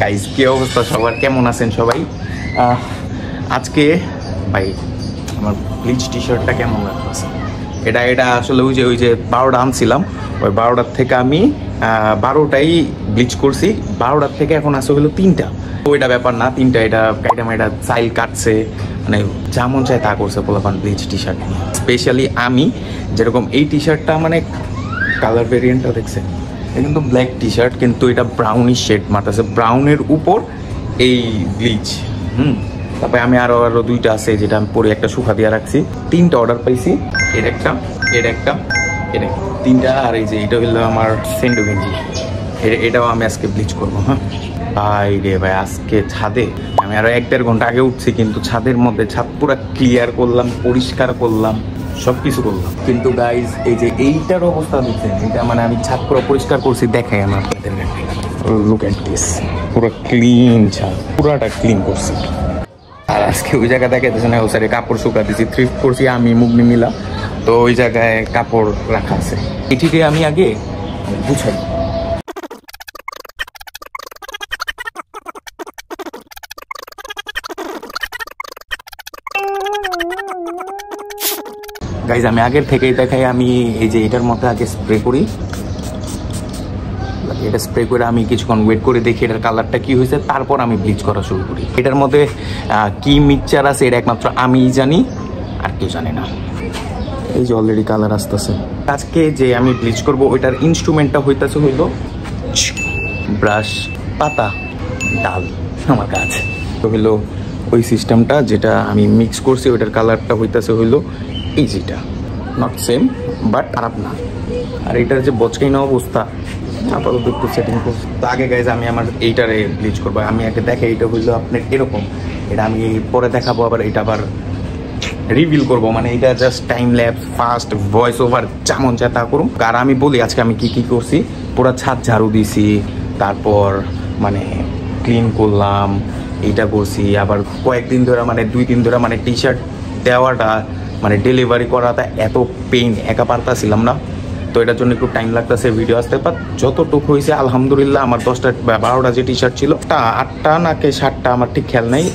Guys কি অবস্থা সবার, কেমন আছেন সবাই? আজকে ভাই আমার ব্লিচ টি শার্টটা কেমন লাগতেছে, এটা আসলে ওই যে 12টা আনছিলাম, ওই 12টার থেকে আমি 12টাই ব্লিচ করছি। 12টার থেকে এখন আসে হলো 3টা। ওইটা ব্যাপার না, 3টা এটা কাইটা সাইল কাটছে, মানে যেমন চায় তা করছে পোলাপান ব্লিচ টি শার্ট নিয়ে। স্পেশালি আমি যেরকম এই টি শার্টটা মানে কালার ভেরিয়েন্টটা দেখছেন, এটা কিন্তু ব্ল্যাক টি শার্ট, কিন্তু এটা ব্রাউনিশ শেড মারতেছে, ব্রাউনের উপর এই ব্লিচ। তারপরে আমি আরো 2টা আছে যেটা আমি পরে একটা শুকা দিয়ে রাখছি। 3টা অর্ডার পাইছি, এর একটা, এটা 3টা। আর এই যে এটা হলো আমার সেন্ডো গেঞ্জি, এটাও আমি আজকে ব্লিচ করবো। ভাই রে ভাই, আজকে ছাদে আমি আরো 1-1.5 ঘন্টা আগে উঠছি, কিন্তু ছাদের মধ্যে ছাদ পুরো ক্লিয়ার করলাম, পরিষ্কার করলাম, সবকিছু করলাম। কিন্তু গাইজ এই যে এইটার অবস্থা দেখছেন, এটা মানে আমি ছাদ পুরো পরিষ্কার করছি, দেখাই আমার আপনাদের। লুক এট দিস, পুরো ক্লিন ছাদ, পুরাটা ক্লিন করছি। আর আজকে ওই জায়গা দেখাইতেছে না, ওই সাইডে কাপড় শুকা দিছি, থ্রিফট করছি আমি মুগ্নি মিলা, তো ওই জায়গায় কাপড় রাখা আছে। এটিকে আমি আগে বুঝাই। গাইজ আমি আগের থেকেই দেখাই, আমি এই যে এটার মধ্যে আগে স্প্রে করি, এটা স্প্রে করে আমি কিছুক্ষণ ওয়েট করে দেখি এটার কালারটা কি হয়েছে, তারপর আমি ব্লিচ করা শুরু করি। এটার মধ্যে কি মিক্সচার আছে এটা একমাত্র আমিই জানি, আর কেউ জানে না। এই যে অলরেডি কালার আসতেছে। আজকে যে আমি ব্লিচ করব ওইটার ইনস্ট্রুমেন্টটা হইতেছে হইলো ব্রাশ, পাতা, ডাল। আমার কাজ তো হইলো ওই সিস্টেমটা যেটা আমি মিক্স করছি, ওইটার কালারটা হইতেছে হইলো এই যেটা, নট সেম বাট খারাপ না। আর এটার যে বচকাইনা অবস্থা, আপাতত একটু সেটিং করছি। তো আগে গাইজ আমি আমার এইটারে ব্লিচ করবো। আমি আগে দেখে এইটা হইলো আপনার এরকম, এটা আমি পরে দেখাবো, আবার এটা আবার রিভিল করবো, মানে এটা just time lapse, fast voice over, যেমন যা তা করুন। আর আমি বলি আজকে আমি কি করছি, পুরো ছাদ ঝাড়ু দিছি, তারপর মানে ক্লিন করলাম, এইটা করছি। আবার কয়েকদিন ধরে মানে 2 দিন ধরে মানে টি শার্ট দেওয়াটা মানে ডেলিভারি করাটা এত পেইন, একা পারতাছিলাম না, তো এটার জন্য একটু টাইম লাগতেছে ভিডিও আসতে। বাট যতটুকু হয়েছে আলহামদুলিল্লাহ, আমার 10টা বা 12টা যে টি শার্ট ছিল, 8টা নাকি 7টা আমার ঠিক খেয়াল নেই,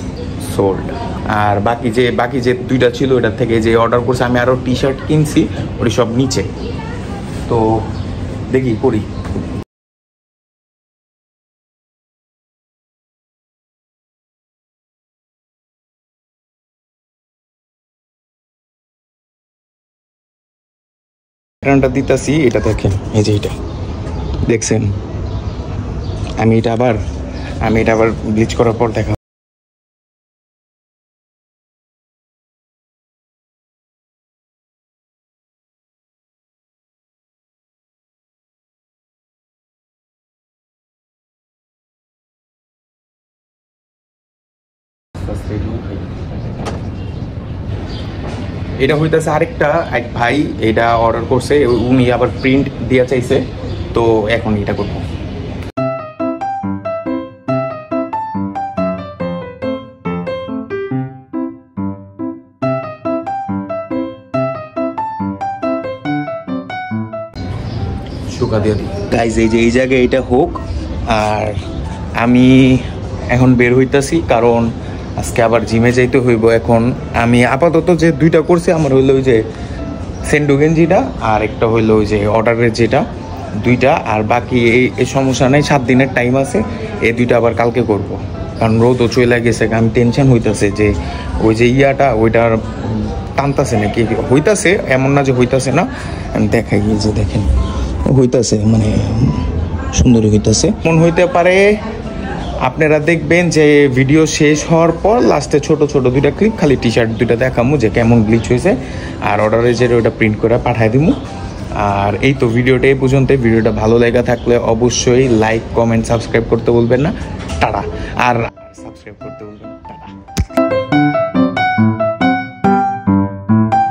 সোল্ড। আর বাকি যে 2টা ছিল ওটার থেকে যে অর্ডার করছে, আমি আরও টি শার্ট কিনছি, ওটি সব নিচে। তো দেখি করি। প্যাটার্নটা দিতেছি, এটা দেখেন, এই যে এটা দেখছেন। আমি এটা আবার ব্লিচ করার পর দেখা। এটা হইতেছে আরেকটা এক ভাই এটা অর্ডার করছে, উনি আবার প্রিন্ট দিয়া চাইছে, তো এখন এটা করবো। শুকা দিয়ে দিই গাইজ, এই যে এই জায়গায় এটা হোক। আর আমি এখন বের হইতাছি, কারণ আজকে আবার জিমে যাইতে হইব। এখন আমি আপাতত যে 2টা করছি, আমার হইলো ওই যে সেন্ডো গেঞ্জিটা, আর একটা হইলো ওই যে অর্ডারের যেটা, 2টা। আর বাকি এই সমস্যা নেই, 7 দিনের টাইম আছে, এই 2টা আবার কালকে করব। কারণ রোদও চলে গেছে, আমি টেনশন হইতাছে যে ওই যে ইয়াটা ওইটার টানতাছে না কি হইতাছে, এমন না যে হইতাছে না। আমি দেখাই, যে দেখেন হইতাছে, মানে সুন্দরই হইতাছে। মন হইতে পারে আপনারা দেখবেন যে ভিডিও শেষ হওয়ার পর লাস্টে ছোট 2টা ক্লিপ খালি টি শার্ট 2টা দেখামু যে কেমন ব্লিচ হয়েছে, আর অর্ডারে যে ওটা প্রিন্ট করে পাঠাই দিমু। আর এই তো ভিডিওটা এই পর্যন্ত। ভিডিওটা ভালো লেগে থাকলে অবশ্যই লাইক, কমেন্ট, সাবস্ক্রাইব করতে বলবেন না। টাটা। আর সাবস্ক্রাইব করতে বলবেন।